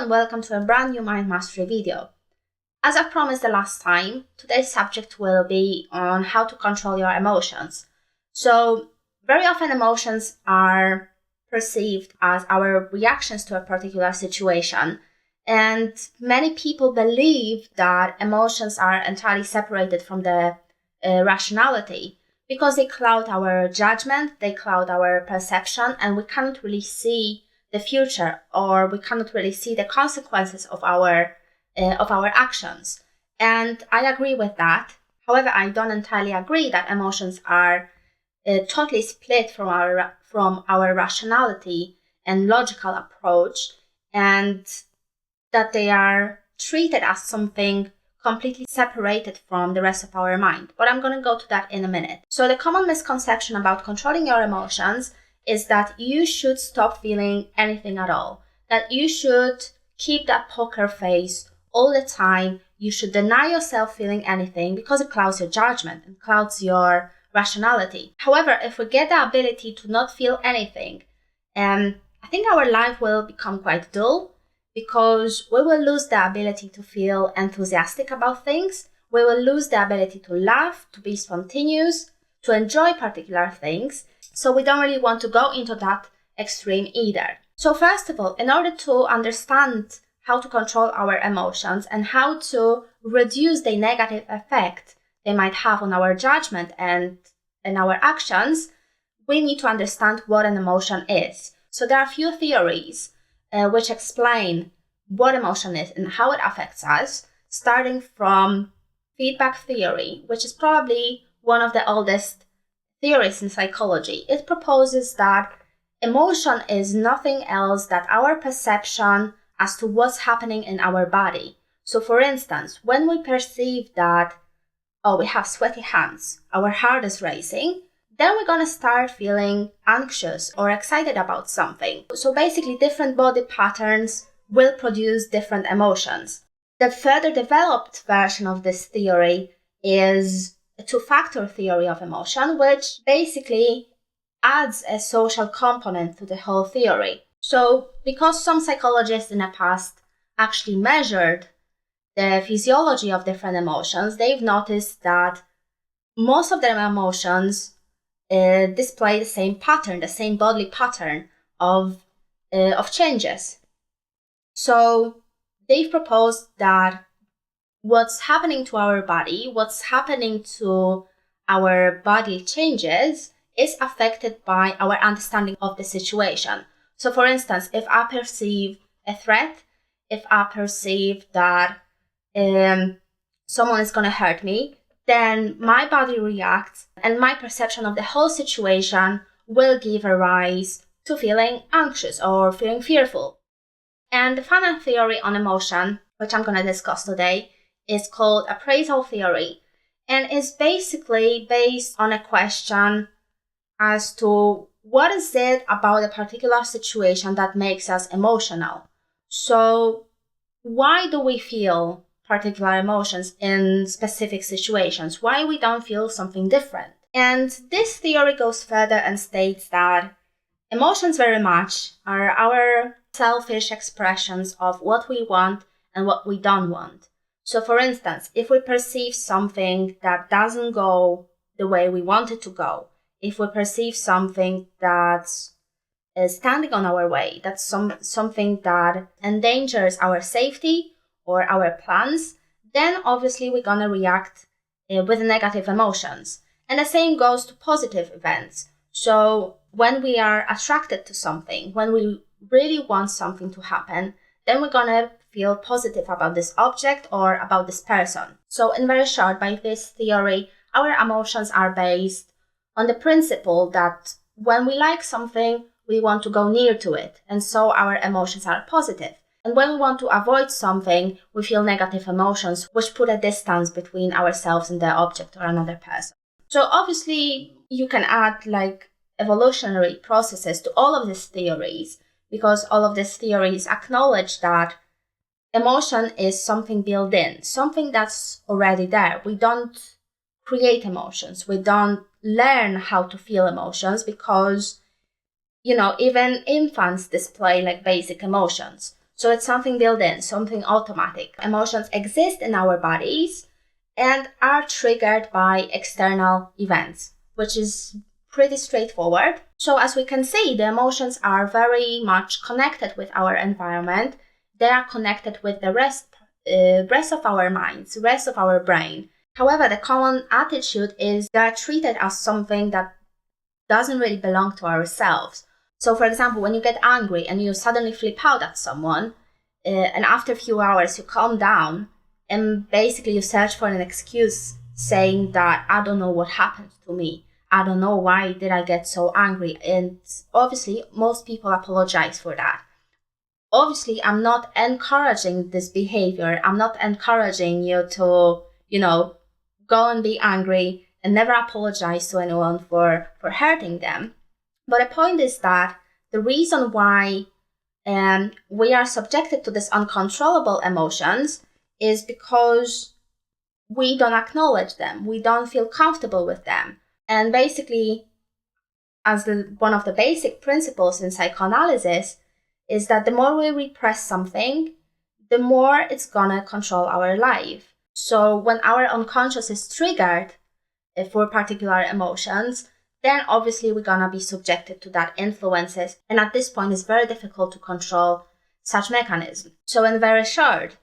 and welcome to a brand new mind mastery video. As I promised the last time, today's subject will be on how to control your emotions. So very often emotions are perceived as our reactions to a particular situation, and many people believe that emotions are entirely separated from the rationality because they cloud our judgment, they cloud our perception, and we cannot really see the future, or we cannot really see the consequences of our actions. And I agree with that. However, I don't entirely agree that emotions are totally split from our rationality and logical approach, and that they are treated as something completely separated from the rest of our mind. But I'm going to go to that in a minute. So the common misconception about controlling your emotions is that you should stop feeling anything at all, that you should keep that poker face all the time, you should deny yourself feeling anything because it clouds your judgment and clouds your rationality. However, if we get the ability to not feel anything, I think our life will become quite dull because we will lose the ability to feel enthusiastic about things, we will lose the ability to laugh, to be spontaneous, to enjoy particular things. So we don't really want to go into that extreme either. So first of all, in order to understand how to control our emotions and how to reduce the negative effect they might have on our judgment and our actions, we need to understand what an emotion is. So there are a few theories which explain what emotion is and how it affects us, starting from feedback theory, which is probably one of the oldest theories in psychology. It proposes that emotion is nothing else than our perception as to what's happening in our body. So for instance, when we perceive that, we have sweaty hands, our heart is racing, then we're going to start feeling anxious or excited about something. So basically, different body patterns will produce different emotions. The further developed version of this theory is a two-factor theory of emotion, which basically adds a social component to the whole theory. So because some psychologists in the past actually measured the physiology of different emotions, they've noticed that most of their emotions display the same pattern, the same bodily pattern of changes. So they've proposed that what's happening to our body, what's happening to our body changes is affected by our understanding of the situation. So for instance, if I perceive a threat, if I perceive that someone is going to hurt me, then my body reacts and my perception of the whole situation will give a rise to feeling anxious or feeling fearful. And the final theory on emotion, which I'm going to discuss today, is called Appraisal Theory, and is basically based on a question as to what is it about a particular situation that makes us emotional. So why do we feel particular emotions in specific situations? Why we don't feel something different? And this theory goes further and states that emotions very much are our selfish expressions of what we want and what we don't want. So for instance, if we perceive something that doesn't go the way we want it to go, if we perceive something that's standing on our way, that's something that endangers our safety or our plans, then obviously we're going to react with negative emotions. And the same goes to positive events. So when we are attracted to something, when we really want something to happen, then we're going to feel positive about this object or about this person. So in very short, by this theory, our emotions are based on the principle that when we like something, we want to go near to it. And so our emotions are positive. And when we want to avoid something, we feel negative emotions, which put a distance between ourselves and the object or another person. So obviously, you can add like evolutionary processes to all of these theories, because all of these theories acknowledge that emotion is something built in, something that's already there. We don't create emotions. We don't learn how to feel emotions because, even infants display like basic emotions. So it's something built in, something automatic. Emotions exist in our bodies and are triggered by external events, which is pretty straightforward. So as we can see, the emotions are very much connected with our environment. They are connected with the rest of our minds, rest of our brain. However, the common attitude is they are treated as something that doesn't really belong to ourselves. So for example, when you get angry and you suddenly flip out at someone, and after a few hours you calm down and basically you search for an excuse saying that I don't know what happened to me. I don't know why did I get so angry. And obviously most people apologize for that. Obviously, I'm not encouraging this behavior. I'm not encouraging you to, go and be angry and never apologize to anyone for hurting them. But the point is that the reason why we are subjected to these uncontrollable emotions is because we don't acknowledge them. We don't feel comfortable with them. And basically, as one of the basic principles in psychoanalysis, is that the more we repress something, the more it's gonna control our life. So when our unconscious is triggered for particular emotions, then obviously we're gonna be subjected to that influences. And at this point, it's very difficult to control such mechanism. So in very short,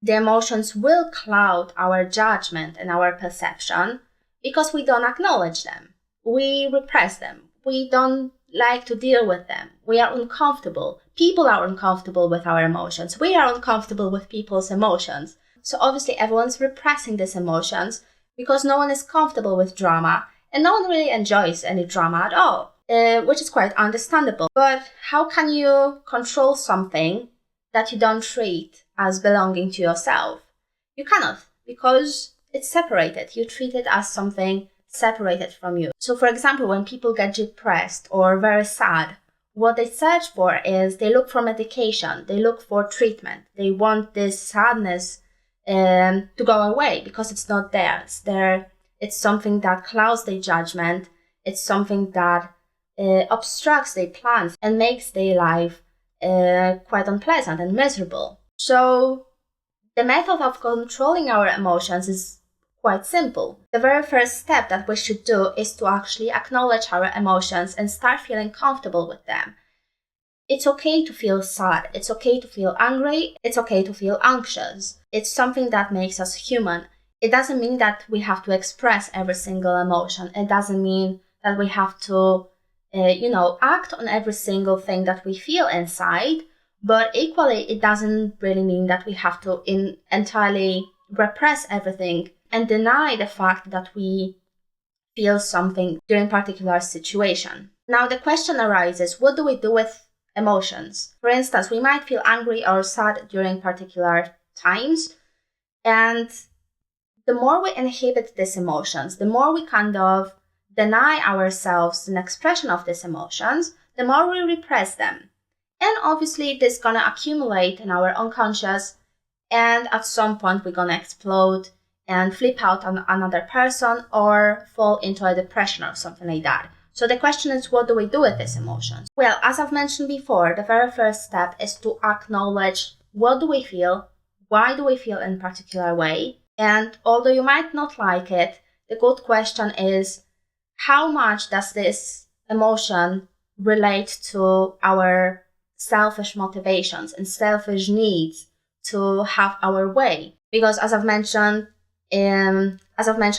the emotions will cloud our judgment and our perception because we don't acknowledge them. We repress them. We don't like to deal with them. We are uncomfortable. People are uncomfortable with our emotions. We are uncomfortable with people's emotions. So obviously everyone's repressing these emotions because no one is comfortable with drama and no one really enjoys any drama at all, which is quite understandable. But how can you control something that you don't treat as belonging to yourself? You cannot, because it's separated. You treat it as something separated from you. So for example, when people get depressed or very sad, what they search for is they look for medication, they look for treatment. They want this sadness to go away because it's not theirs. It's something that clouds their judgment. It's something that obstructs their plans and makes their life quite unpleasant and miserable. So the method of controlling our emotions is quite simple. The very first step that we should do is to actually acknowledge our emotions and start feeling comfortable with them. It's okay to feel sad. It's okay to feel angry. It's okay to feel anxious. It's something that makes us human. It doesn't mean that we have to express every single emotion. It doesn't mean that we have to, act on every single thing that we feel inside. But equally, it doesn't really mean that we have to entirely repress everything and deny the fact that we feel something during a particular situation. Now the question arises, what do we do with emotions? For instance, we might feel angry or sad during particular times, and the more we inhibit these emotions, the more we kind of deny ourselves an expression of these emotions, the more we repress them. And obviously this is gonna accumulate in our unconscious, and at some point we're gonna explode and flip out on another person or fall into a depression or something like that. So the question is, what do we do with these emotions? Well, as I've mentioned before, the very first step is to acknowledge what do we feel, why do we feel in a particular way, and although you might not like it, the good question is, how much does this emotion relate to our selfish motivations and selfish needs to have our way? Because as I've mentioned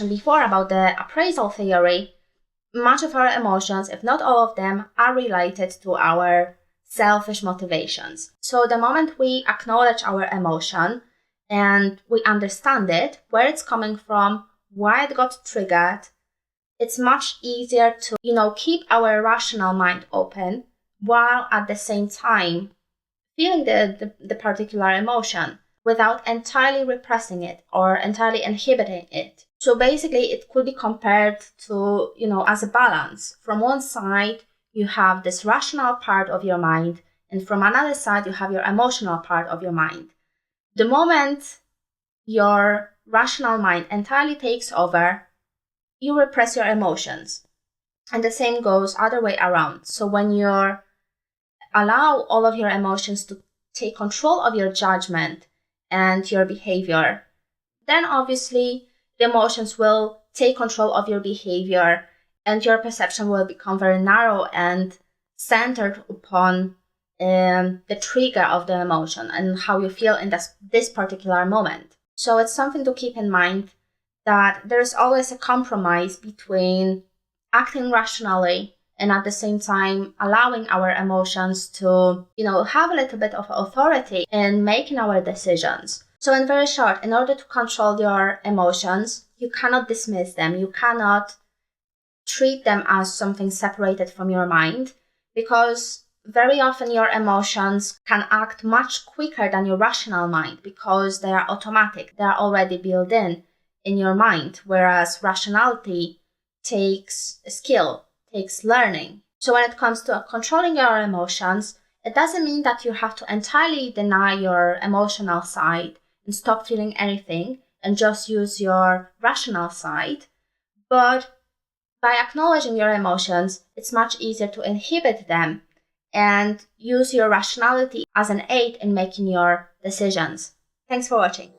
before about the appraisal theory, much of our emotions, if not all of them, are related to our selfish motivations. So the moment we acknowledge our emotion and we understand it, where it's coming from, why it got triggered, it's much easier to, keep our rational mind open while at the same time feeling the particular emotion without entirely repressing it or entirely inhibiting it. So basically it could be compared to, as a balance. From one side, you have this rational part of your mind, and from another side, you have your emotional part of your mind. The moment your rational mind entirely takes over, you repress your emotions. And the same goes other way around. So when you allow all of your emotions to take control of your judgment and your behavior, then obviously the emotions will take control of your behavior and your perception will become very narrow and centered upon the trigger of the emotion and how you feel in this particular moment. So it's something to keep in mind that there's always a compromise between acting rationally and at the same time allowing our emotions to, have a little bit of authority in making our decisions. So in very short, in order to control your emotions, you cannot dismiss them. You cannot treat them as something separated from your mind, because very often your emotions can act much quicker than your rational mind because they are automatic. They are already built in your mind, whereas rationality takes skill, takes learning. So when it comes to controlling your emotions, it doesn't mean that you have to entirely deny your emotional side and stop feeling anything and just use your rational side. But by acknowledging your emotions, it's much easier to inhibit them and use your rationality as an aid in making your decisions. Thanks for watching.